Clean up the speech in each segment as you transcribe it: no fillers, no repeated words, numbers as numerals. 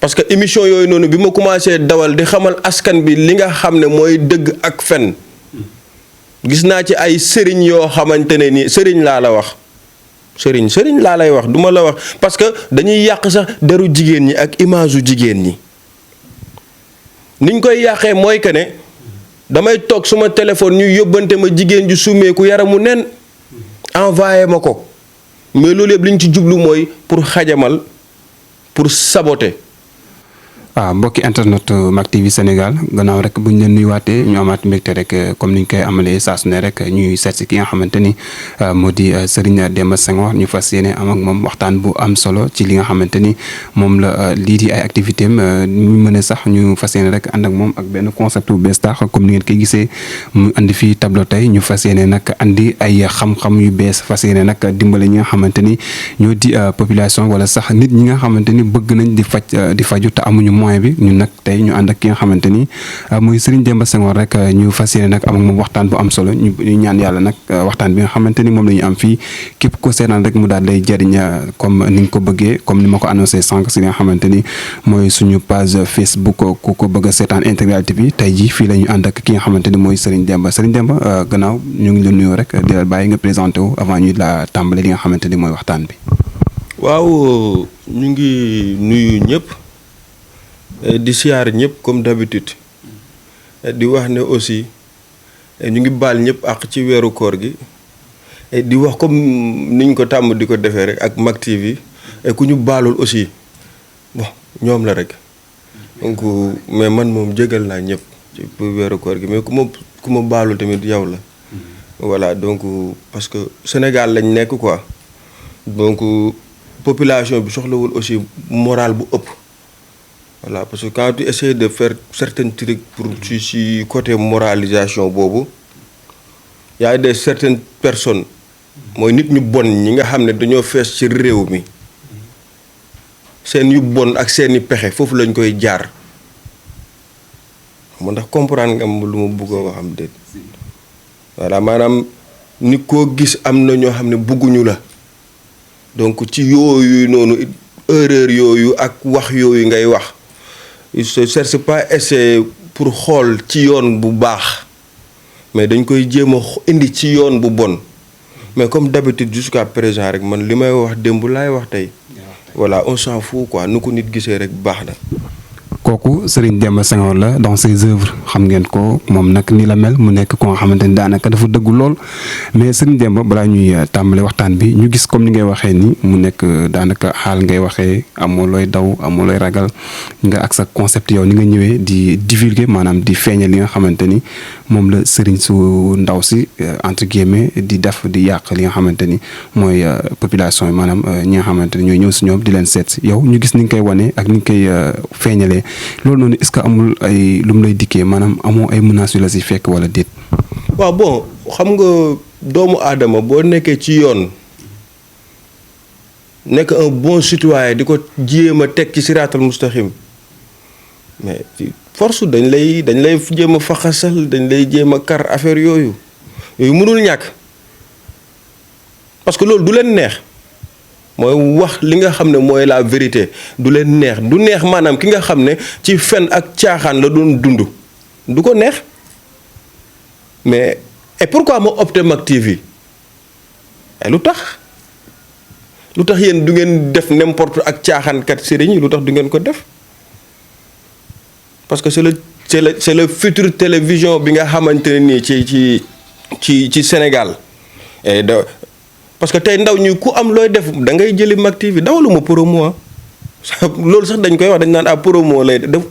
parce que émission yooyu noonu bi ma commencé dawal di xamal askan bi li nga xam ne mooy dëgg ak fen gis naa ci ay sëriñ yoo xamante ne ni sëriñ laa la wax sëriñ laa lay wax du ma la wax parce que dañuy yàq sax deru jigéen ñi ak image u jigéen ñi niñ koy yàqee mooy que ne damay toog suma téléphone ñu yóbbante ma jigéen ju summeeku yaramu nen envoyé ma ko mais loolu yëpp li ñu ci jublu mooy pour xajamal pour saboter. mbokki internet Mak TV Sénégal gannaaw rek bu ñu leen nuyuwaatee ñu amaat mbégte rek comme ni ñu koy amalee saa su ne rek ñuy seet si ki nga xamante ni moo di Serigne Demba Senghor ñu fas yéene am ak moom waxtaan bu am solo ci li nga xamante ni moom la lii di ay activité am ñu mën a sax ñu fas yéene rek ànd ak moom ak benn concept bu bees tax comme ni ngeen koy gisee mu andi fii tableau tey ñu fas yéene nag andi ay xam-xam yu bees fas yéene nag dimbale ñi nga xamante ni ñoo di population wala sax nit ñi nga xamante ni bëgg nañ di faju te amuñu moyen bi ñun nag tey ñu ànd ak ki nga xamante ni muy Serigne Demba Senghor rek ñu fas yéene nag am ak moom waxtaan bu am solo ñu ñaan yàlla nag waxtaan bi nga xamante ni moom la ñu am fii képp ko seetaan rek mu daal lay jëriñ comme ni nga ko bëggee comme ni ma ko annoncé sànq si nga xamante ni mooy suñu page Facebook ku ko bëgg a seetaan intégralité bi tey jii fii la ñu ànd ak ki nga xamante ni mooy Serigne Demba gannaaw ñu ngi la nuyoo rek di la bàyyi nga présenté wu avant ñuy la tàmbale li nga xamante ni mooy waxtaan bi. waaw ñu ngi nuyu ñëpp. di siyaar ñëpp comme d'habitude di wax ne aussi ñu ngi baal ñëpp ak ci weeru koor gi di wax comme niñ ko tàmm di ko defee rek ak Mak TV ku ñu baalul aussi bon ñoom la rek donc mais man moom jégal naa ñëpp ci weeru koor gi mais ku ma baalul tamit yow la voilà donc parce que Sénégal lañ nekk quoi donc population bi soxlawul aussi morale bu ëpp. Voilà, parce que quand tu essaies de faire certains trucs pour ci côté moralisation boobu y a certaines personnes mooy nit ñu bon ñi nga xam ne dañoo fees ci réew mi seen yu bon ak seeni pexe foofu lañ koy jaar moo ndax comprendre nga am lu ma bëgg a wax am déet voilà maanaam nit koo gis am na ñoo xam ne bëgguñu la donc ci yooyu noonu erreur yooyu ak wax yooyu ngay wax il se cherche pas essayer pour xool ci yoon bu baax mais dañ koy jéem a indi ci yoon bu bon mais comme d'habitude jusqu'à présent rek man li may wax démb laay wax tey voilà on s'en fout quoi nu ko nit gisee rek baax na. kooku Serigne Demba Senghor la dans ses œuvres xam ngeen ko moom nag ni la mel mu nekk ko nga xamante ni daanaka dafa dëggu lool mais Serigne Demba balaa ñuy tàmbale waxtaan bi ñu gis comme ni ngay waxee ni mu nekk daanaka xaal ngay waxee amoo looy daw amoo looy ragal nga ak sa concept yow ni nga ñëwee di divulguer maanaam di feeñal li nga xamante ni moom la Serigne su ndaw si entre guillemets di def di yàq li nga xamante ni mooy population yi maanaam ñi nga xamante ni ñooy ñëw si ñoom di leen seet si yow ñu gis ni nga koy wane ak ni nga koy feeñalee. loolu noonu est-ce que amul ay lu mu lay dikkee maanaam amoo ay menaces yu la si fekk wala déet. waaw bon xam nga doomu aadama boo nekkee ci yoon nekk un bon citoyen di ko jéem a teg ci siraatal mustaxim mais force dañ lay jéem a faxasal dañ lay jéem a kar affaire yooyu mënul ñàkk parce que loolu du leen neex. mooy wax li nga xam ne mooy la vérité du leen neex du neex maanaam ki nga xam ne ci fen ak caaxaan la doon dund du ko neex mais et pourquoi ma opté Mak TV lu tax yéen du ngeen def n'importe ak caaxaankat sëriñ yi lu tax du ngeen ko def parce que c'est le futur télévision bi nga xamante ne nii ci Sénégal et parce que tey ndaw ñi ku am looy def da ngay jëli Mak TV dawaluma promo loolu sax dañ koy wax dañ naan promo lay def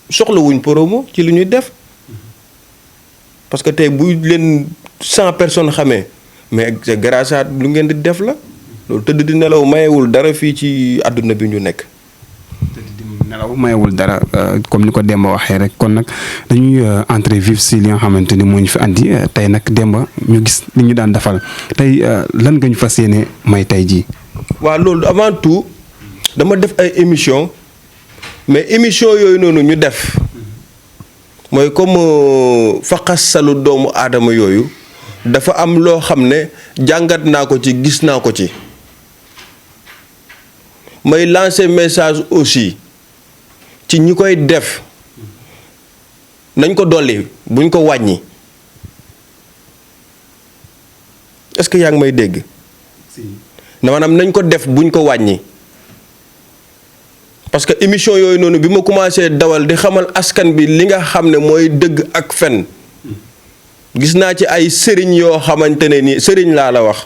soxlawuñ promo ci li ñuy def parce que tey bu leen 100 personnes xamee mais c'est grâce à lu ngeen di def la loolu tëdd di nelaw mayewul dara fii ci àdduna bi ñu nekk. nelaw mayewul dara comme ni ko Demba waxee rek kon nag dañuy entrer vif si li nga xamante ni moo ñu fi andi tey nag Demba ñu gis li ñu daan defal tey lan nga ñu fas yéene may tey jii. waaw loolu avant tout dama def ay émission mais émission yooyu noonu ñu def mooy comme faqasalu doomu aadama yooyu dafa am loo xam ne jàngat naa ko ci gis naa ko ci may lancer message aussi ci ñi koy def nañ ko dolli buñ ko wàññi est-ce que yaa ngi may dégg. maanaam nañ ko def buñ ko wàññi parce que émission yooyu noonu bi ma commencé dawal di xamal askan bi li nga xam ne mooy dëgg ak fen gis naa ci ay sëriñ yoo xamante ne ni sëriñ laa la wax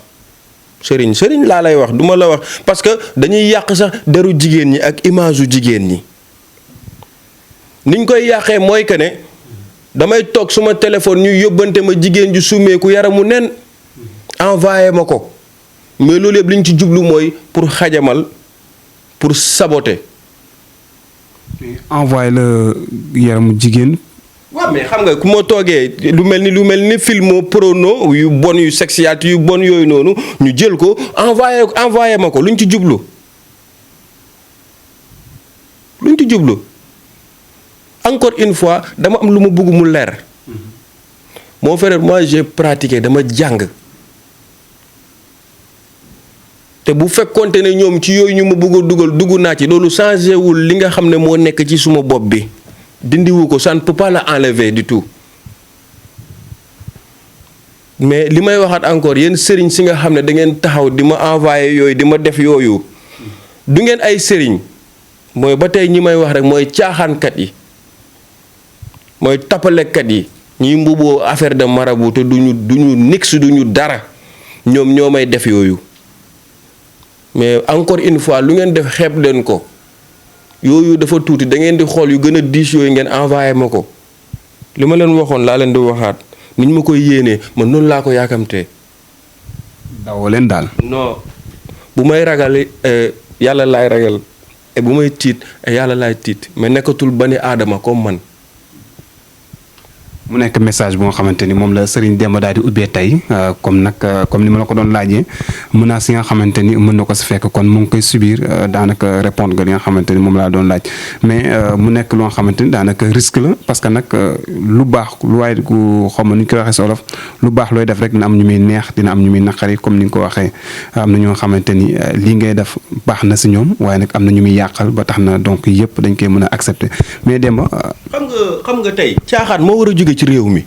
sëriñ laa lay wax duma la wax parce que dañuy yàq sax deru jigéen ñi ak image u jigéen ñi niñ koy yàqee mooy que ne damay toog suma téléphone ñu yóbbante ma jigéen ju sumeeku yaramu nen envoyé ma ko mais loolu yëpp li ñu ci jublu mooy pour xajamal pour saboter. envoyé la yaramu jigéen. waaw mais xam nga ku ma toogee lu mel ni film porno yu bon yu sexualité yu bon yooyu noonu ñu jël ko envoyé ma ko lu ñu ci jublu encore une fois dama am lu ma bëgg mu leer mon frère moi j'ai pratiqué dama jàng te bu fekkonte ne ñoom ci yooyu ñu ma bëgg a dugg naa ci loolu changé wul li nga xam ne moo nekk ci suma bopp bi dindiwu ko ça ne peut pas la enlever du tout mais li may waxaat encore yéen sëriñ si nga xam ne da ngeen taxaw di ma envoyé yooyu di ma def yooyu du ngeen ay sëriñ mooy ba tey ñi may wax rek mooy caaxaankat yi mooy tappalekat yi ñuy mbuboo affaire de marabout te duñu nix duñu dara ñoom ñoo may def yooyu mais encore une fois lu ngeen def xeeb leen ko yooyu dafa tuuti da ngeen di xool yu gën a diis yooyu ngeen envoyé ma ko li ma leen waxoon laa leen di waxaat ni ñu ma koy yéenee man noonu laa ko yaakamtee. dawoo leen daal. non bu may ragal yàlla laay ragal et bu may tiit yàlla laay tiit mais nekkatul bani aadama comme man. mu nekk message bu nga xamante ni moom la Serigne Demba daal di ubbee tey comme ni ma la ko doon laajee menaces yi nga xamante ni mën na ko si fekk kon mu ngi koy subir daanaka répondre nga li nga xamante ni moom laa doon laaj mais mu nekk lu nga xamante ni daanaka risque la parce que nag lu baax lu waaye ku xaw ma nu ñu koy waxee si olof lu baax looy def rek dina am ñu muy neex dina am ñu muy naqari comme ni nga ko waxee am na ñoo xamante ni lii ngay def baax na si ñoom waaye nag am na ñu muy yàqal ba tax na donc yëpp dañ koy mën a accepter mais Demba. xam nga tey caaxaan moo war a jóge ci réew mi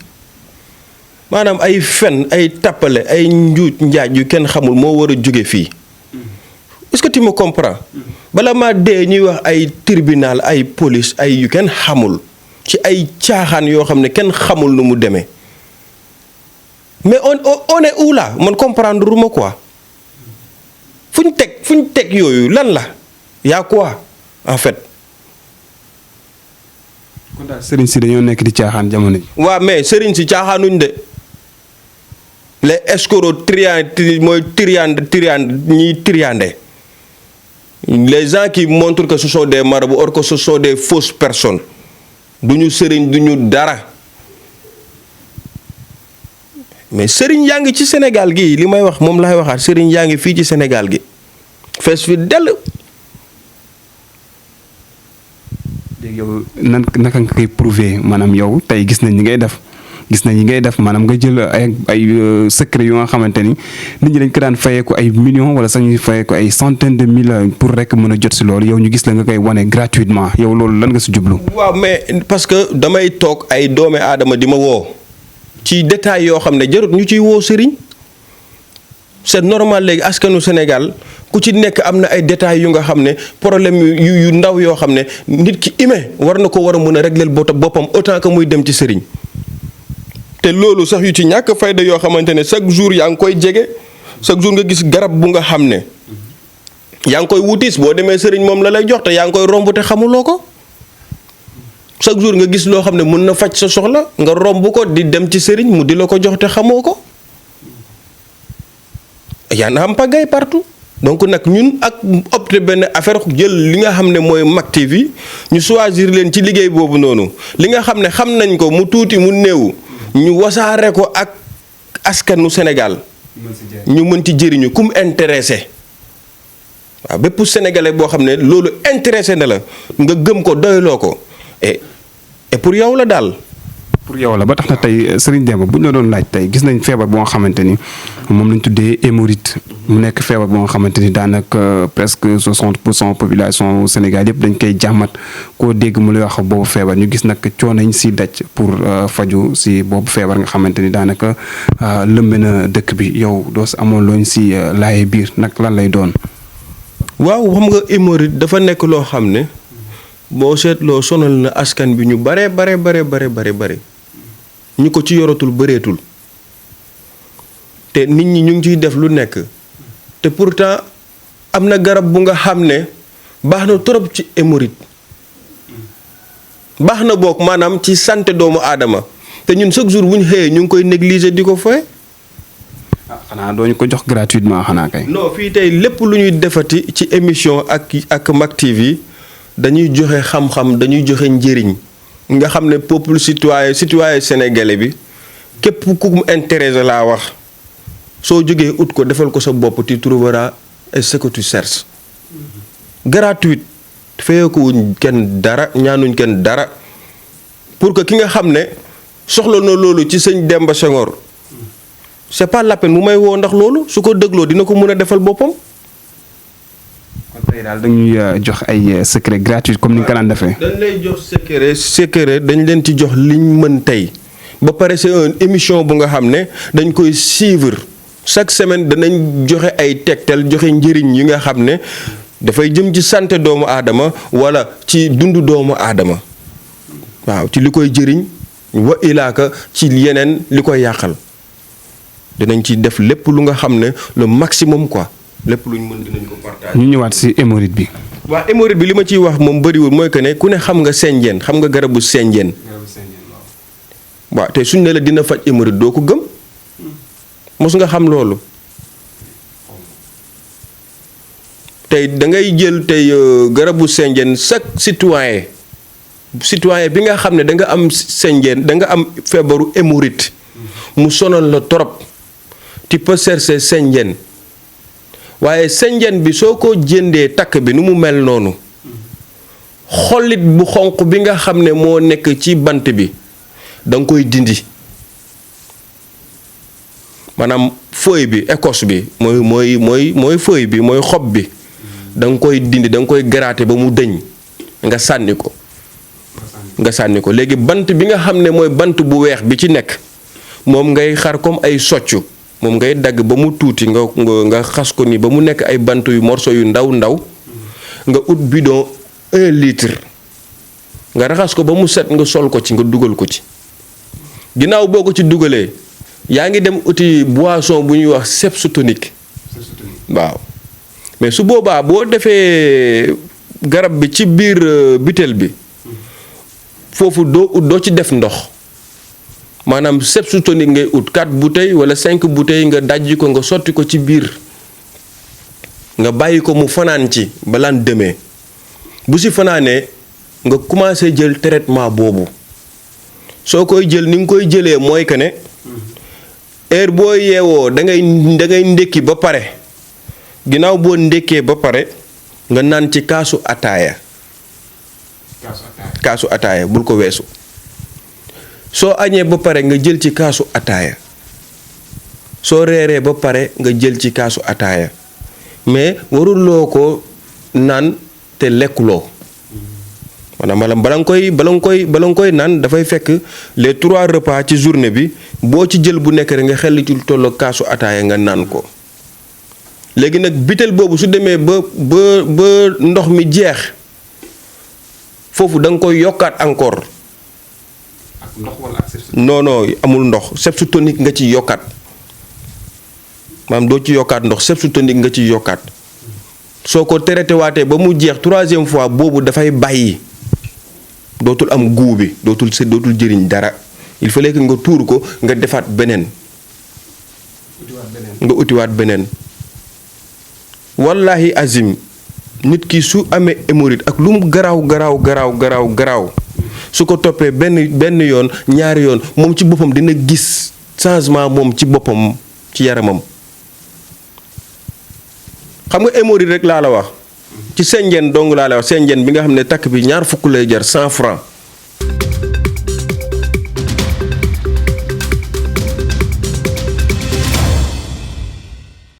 maanaam ay fen ay tappale ay njuuj njaaj yu kenn xamul moo war a jóge fii est-ce que tu me comprends bala maa dee ñuy wax ay tribunal ay police ay yu kenn xamul ci ay caaxaan yoo xam ne kenn xamul nu mu demee mais on est où là man comprendre ma quoi fu ñu teg yooyu lan la y'a quoi en fait. kon daal sëriñ si dañoo nekk di caaxaan jamono ji. waaw mais sëriñ si caaxaanuñ de les escrocs ñiy triandé les gens qui montrent que ce sont des marabouts or que ce sont des fausses personnes duñu sëriñ duñu dara mais sëriñ yaa ngi ci Sénégal gi li may wax moom laay waxaat sëriñ yaa ngi fii ci Sénégal gi fees fi dell. léegi yow naka nga koy prouver maanaam yow tey gis nañ ñi ngay def maanaam nga jël ay secret yu nga xamante ni nit ñi dañ ko daan fayeeku ay millions wala sax ñu fayeeku ay centaines de mille pour rek mën a jot si loolu yow ñu gis la nga koy wane gratuitement yow loolu lan nga si jublu. waaw mais parce que damay toog ay doomi aadama di ma woo ci détails yoo xam ne jarut ñu ciy woo sëriñ c'est normal léegi askanu Sénégal ku ci nekk am na ay détails yu nga xam ne problème yu ndaw yoo xam ne nit ki humain war na ko war a mën a régler boppam autant que muy dem ci sëriñ te loolu sax yu ci ñàkk fayda yoo xamante ne chaque jour yaa ngi koy jege chaque jour nga gis garab bu nga xam ne yaa ngi koy wutis boo demee sëriñ moom la lay jox te yaa ngi koy romb te xamuloo ko chaque jour nga gis loo xam ne mën na faj sa soxla nga romb ko di dem ci sëriñ mu di la ko jox te xamoo ko yaa na am pagay partout donc nag ñun ak opté benn affaire jël li nga xam ne mooy Mak TV ñu choisir leen ci liggéey boobu noonu li nga xam ne xam nañ ko mu tuuti mu néew ñu wasaare ko ak askanu Sénégal ñu mën ci jëriñu kum intéressé waaw bépp sénégalais boo xam ne loolu intéressé na la nga gëm ko doyloo ko et pour yow la daal pour yow la ba tax na tey Serigne Demba bu ñu la doon laaj tey gis nañ feebar boo nga xamante ni moom lañ tuddee hémorroïde mu nekk feebar boo nga xamante ni daanaka presque 60% population Sénégal yëpp dañ koy jàmmat koo dégg mu lay wax boobu feebar ñu gis nag coono ñu si daj pour faju si boobu feebar nga xamante ni daanaka lëmbe na dëkk bi yow doo si amoon looñ si laaye biir nag lan lay doon. waaw xam nga hémorroïde dafa nekk loo xam ne boo seetloo sonal na askan bi ñu bare ñu ko ci yoratul bëreetul te nit ñi ñu ngi ciy def lu nekk te pourtant am na garab bu nga xam ne baax na trop ci hémorroïde baax na boog maanaam ci santé doomu aadama te ñun chaque jour bu ñu xëyee ñu ngi koy négliger di ko foye. xanaa doo ñu ko jox gratuitement xanaa kay. non fii tey lépp lu ñuy defati ci émission ak Mak TV dañuy joxe xam-xam dañuy joxe njëriñ nga xam ne peuple citoyen sénégalais bi képp ku mu intéressé laa wax soo jógee ut ko defal ko sa bopp tu trouveras ce que tu cherches. gratuite fayee ko wuñ kenn dara ñaanuñ kenn dara pour que ki nga xam ne soxla na loolu ci sëñ Demba Senghor c'est pas la peine mu may woo ndax loolu su ko dégloo dina ko mën a defal boppam. kon tey daal dañuy jox ay secret gratuit comme ni nga ko daan defee. dañ lay jox secret dañ leen ci jox liñ mën tey ba pare c'est une émission bu nga xam ne dañ koy suivre chaque semaine danañ joxe ay tegtal joxe njëriñ yi nga xam ne dafay jëm ci santé doomu aadama wala ci dundu doomu aadama waaw ci li koy jëriñ wa ilaaka ci yeneen li koy yàqal dinañ ci def lépp lu nga xam ne le maximum quoi. lépp luñ mën dinañ ko partager. ñu ñëwaat ci hémorroïde bi. waaw hémorroïde bi li ma ciy wax moom bëriwul mooy que ne ku ne xam nga senjeen xam nga garabu senjeen. waaw te suñ ne la dina faj hémorroïde doo ko gëm. mos nga xam loolu. tey da ngay jël tey garabu senjeen chaque citoyen bi nga xam ne da nga am senjeen da nga am feebaru hémorroïde mu sonal la trop tu peux chercher senjeen waaye senjeen bi soo ko jëndee takk bi nu mu mel noonu xollit bu xonq bi nga xam ne moo nekk ci bant bi da nga koy dindi maanaam feuille bi écorce bi mooy feuille bi mooy xob bi da nga koy dindi da nga koy gratter ba mu dëñ nga sànni ko léegi bant bi nga xam ne mooy bant bu weex bi ci nekk moom ngay xar comme ay soccu moom ngay dagg ba mu tuuti nga xas ko ni ba mu nekk ay bant yu morceau yu ndaw nga ut bidon 1 litre nga raxas ko ba mu set nga sol ko ci nga dugal ko ci ginnaaw boo ko ci dugalee yaa ngi dem uti boisson bu ñuy wax sepse tonique waaw mais su boobaa boo defee garab bi ci biir butéel bi foofu doo ci def ndox maanaam sepse tonique ngay ut 4 bouteilles wala 5 bouteilles nga dajji ko nga sotti ko ci biir nga bàyyi ko mu fanaan ci balaan demee bu si fanaanee nga commencé jël traitement boobu soo koy jël ni nga koy jëlee mooy que ne heure boo yeewoo da ngay ndékki ba pare ginnaaw boo ndékkee ba pare nga naan ci kaasu ataaya bul ko weesu soo añee ba pare nga jël ci kaasu ataaya soo reeree ba pare nga jël ci kaasu ataaya mais waruloo ko naan te lekkuloo maanaam bala nga koy naan dafay fekk les 3 repas ci journée bi boo ci jël bu nekk rek nga xel ci lu tolloo kaasu ataaya nga naan ko léegi nag bitel boobu su demee ba ndox mi jeex foofu da nga koy yokkaat encore. ak ndox wala ak sepse? non amul ndox sepse tonique nga ci yokkaat maanaam doo ci yokkaat ndox sepse tonique nga ci yokkaat soo ko traité waatee ba mu jeex 3e fois boobu dafay bàyyi dootul am goût bi dootul jëriñ dara il fallait que nga tuur ko nga defaat beneen. nga utiwaat beneen. wallahi azim nit ki su amee hémorroïde ak lu mu garaaw su ko toppee benn yoon ñaari yoon moom ci boppam dina gis changement moom ci boppam ci yaramam xam nga hémorroïde rek laa la wax ci senjeen dong laa la wax senjeen bi nga xam ne takk bi 20 lay jar 100 francs